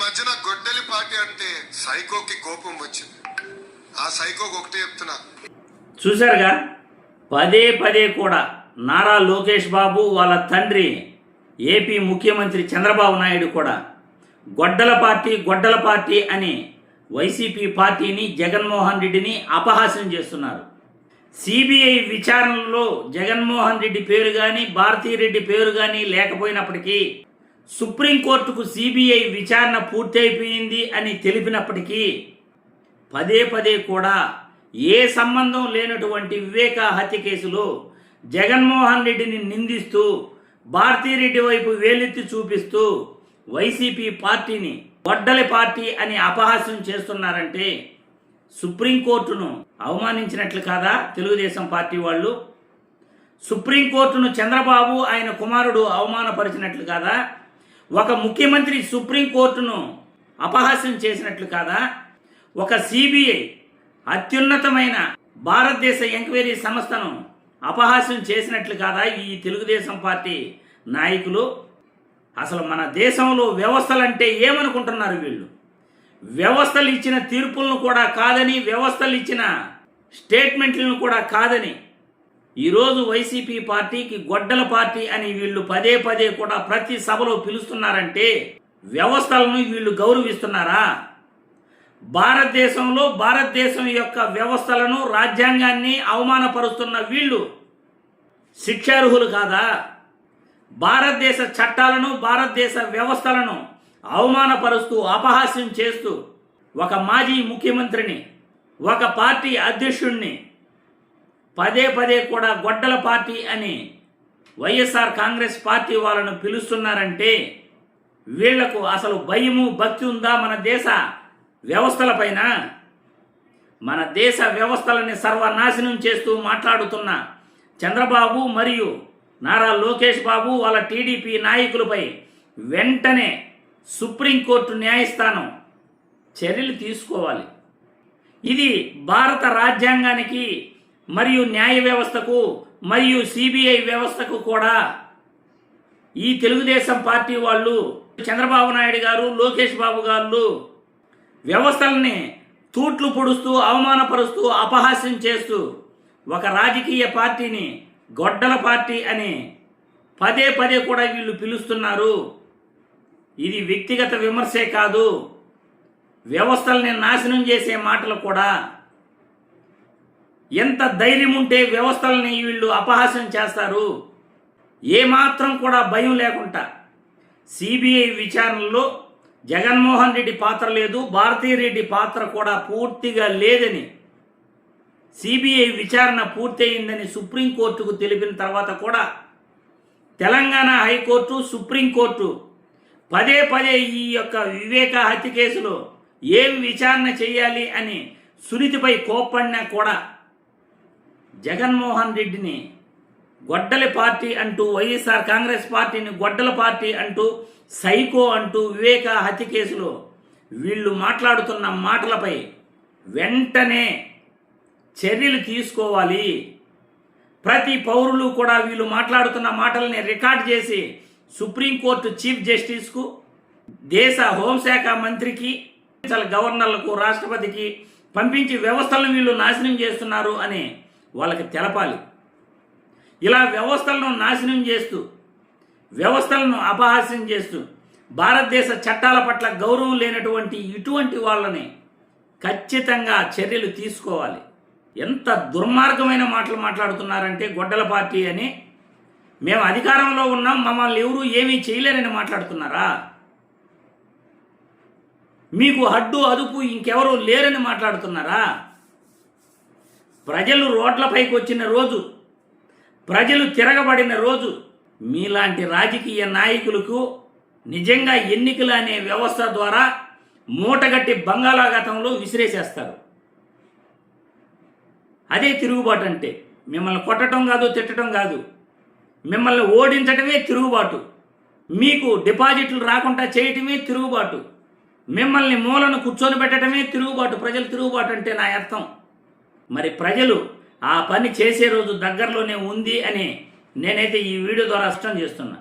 మధ్యన గొడ్డలి పార్టీ అంటే సైకోకి కోపం వచ్చింది. ఆ సైకోకి ఒకటే చెప్తున్నా, చూశారుగా, పదే పదే కూడా నారా లోకేష్ బాబు వాళ్ళ తండ్రి ఏపీ ముఖ్యమంత్రి చంద్రబాబు నాయుడు కూడా గొడ్డల పార్టీ అని వైసీపీ పార్టీని, జగన్మోహన్ రెడ్డిని అపహాస్యం చేస్తున్నారు. సిబిఐ విచారణలో జగన్మోహన్ రెడ్డి పేరు కానీ, భారతీరెడ్డి పేరు కానీ లేకపోయినప్పటికీ, సుప్రీంకోర్టుకు సిబిఐ విచారణ పూర్తయిపోయింది అని తెలిపినప్పటికీ పదే పదే కూడా ఏ సంబంధం లేనటువంటి వివేక హత్య కేసులో జగన్మోహన్ రెడ్డిని నిందిస్తూ, భారతీరెడ్డి వైపు వేలెత్తి చూపిస్తూ వైసీపీ పార్టీని గొడ్డలి పార్టీ అని అపహాస్యం చేస్తున్నారంటే సుప్రీంకోర్టును అవమానించినట్లు కాదా తెలుగుదేశం పార్టీ వాళ్ళు? సుప్రీంకోర్టును చంద్రబాబు ఆయన కుమారుడు అవమానపరిచినట్లు కాదా? ఒక ముఖ్యమంత్రి సుప్రీంకోర్టును అపహాస్యం చేసినట్లు కాదా? ఒక సిబిఐ అత్యున్నతమైన భారతదేశ ఎంక్వైరీ సంస్థను అపహాస్యం చేసినట్లు కాదా ఈ తెలుగుదేశం పార్టీ నాయకులు? అసలు మన దేశంలో వ్యవస్థలంటే ఏమనుకుంటున్నారు వీళ్ళు? వ్యవస్థలు ఇచ్చిన తీర్పులను కూడా కాదని, వ్యవస్థలు ఇచ్చిన స్టేట్మెంట్లను కూడా కాదని ఈరోజు వైసీపీ పార్టీకి గొడ్డల పార్టీ అని వీళ్ళు పదే పదే కూడా ప్రతి సభలో పిలుస్తున్నారంటే వ్యవస్థలను వీళ్ళు గౌరవిస్తున్నారా? భారతదేశంలో భారతదేశం యొక్క వ్యవస్థలను, రాజ్యాంగాన్ని అవమానపరుస్తున్న వీళ్ళు శిక్షార్హులు కాదా? భారతదేశ చట్టాలను, భారతదేశ వ్యవస్థలను అవమానపరుస్తూ, అపహాస్యం చేస్తూ ఒక మాజీ ముఖ్యమంత్రిని, ఒక పార్టీ అధ్యక్షుడిని పదే పదే కూడా గొడ్డల పార్టీ అని వైఎస్ఆర్ కాంగ్రెస్ పార్టీ వాళ్ళను పిలుస్తున్నారంటే వీళ్లకు అసలు భయము, భక్తి ఉందా మన దేశ వ్యవస్థలపైన? మన దేశ వ్యవస్థలని సర్వనాశనం చేస్తూ మాట్లాడుతున్న చంద్రబాబు మరియు నారా లోకేష్ బాబు వాళ్ళ టీడీపీ నాయకులపై వెంటనే సుప్రీంకోర్టు న్యాయస్థానం చర్యలు తీసుకోవాలి. ఇది భారత రాజ్యాంగానికి మరియు న్యాయ వ్యవస్థకు మరియు సిబిఐ వ్యవస్థకు కూడా ఈ తెలుగుదేశం పార్టీ వాళ్ళు, చంద్రబాబు నాయుడు గారు, లోకేష్ బాబు గారు వ్యవస్థల్ని తూట్లు పొడుస్తూ, అవమానపరుస్తూ, అపహాస్యం చేస్తూ ఒక రాజకీయ పార్టీని గొడ్డల పార్టీ అని పదే పదే కూడా వీళ్ళు పిలుస్తున్నారు. ఇది వ్యక్తిగత విమర్శే కాదు, వ్యవస్థల్ని నాశనం చేసే మాటలు కూడా. ఎంత ధైర్యం ఉంటే వ్యవస్థల్ని వీళ్ళు అపహాస్యం చేస్తారు? ఏమాత్రం కూడా భయం లేకుండా సిబిఐ విచారణలో జగన్మోహన్ రెడ్డి పాత్ర లేదు, భారతీరెడ్డి పాత్ర కూడా పూర్తిగా లేదని, సిబిఐ విచారణ పూర్తయిందని సుప్రీంకోర్టుకు తెలిపిన తర్వాత కూడా తెలంగాణ హైకోర్టు, సుప్రీంకోర్టు పదే పదే ఈ యొక్క వివేక హత్య కేసులో ఏం విచారణ చేయాలి అని సునీతిపై కోప్పడినా కూడా జగన్మోహన్ రెడ్డిని గొడ్డలి పార్టీ అంటూ, వైఎస్ఆర్ కాంగ్రెస్ పార్టీని గొడ్డల పార్టీ అంటూ, సైకో అంటూ వివేక హత్య కేసులో వీళ్ళు మాట్లాడుతున్న మాటలపై వెంటనే చర్యలు తీసుకోవాలి. ప్రతి పౌరులు కూడా వీళ్ళు మాట్లాడుతున్న మాటల్ని రికార్డ్ చేసి సుప్రీంకోర్టు చీఫ్ జస్టిస్కు, దేశ హోంశాఖ మంత్రికి, గవర్నర్లకు, రాష్ట్రపతికి పంపించి వ్యవస్థలను వీళ్ళు నాశనం చేస్తున్నారు అని వాళ్ళకి తెలపాలి. ఇలా వ్యవస్థలను నాశనం చేస్తూ, వ్యవస్థలను అపహాస్యం చేస్తూ, భారతదేశ చట్టాల పట్ల గౌరవం లేనటువంటి ఇటువంటి వాళ్ళని ఖచ్చితంగా చర్యలు తీసుకోవాలి. ఎంత దుర్మార్గమైన మాటలు మాట్లాడుతున్నారంటే గొడ్డల పార్టీ అని, మేము అధికారంలో ఉన్నాం, మమ్మల్ని ఎవరు ఏమీ చేయలేరని మాట్లాడుతున్నారా? మీకు హడ్డు అదుపు ఇంకెవరూ లేరని మాట్లాడుతున్నారా? ప్రజలు రోడ్లపైకి వచ్చిన రోజు, ప్రజలు తిరగబడిన రోజు మీలాంటి రాజకీయ నాయకులకు నిజంగా ఎన్నికలు అనే వ్యవస్థ ద్వారా మూటగట్టి బంగాళాఖాతంలో విసిరేసేస్తారు. అదే తిరుగుబాటు అంటే. మిమ్మల్ని కొట్టడం కాదు, తిట్టడం కాదు, మిమ్మల్ని ఓడించడమే తిరుగుబాటు. మీకు డిపాజిట్లు రాకుండా చేయటమే తిరుగుబాటు. మిమ్మల్ని మూలను కూర్చొని పెట్టడమే తిరుగుబాటు. ప్రజలు తిరుగుబాటు అంటే నా అర్థం. మరి ప్రజలు ఆ పని చేసే రోజు దగ్గరలోనే ఉంది అని నేనైతే ఈ వీడియో ద్వారా స్పష్టం చేస్తున్నా.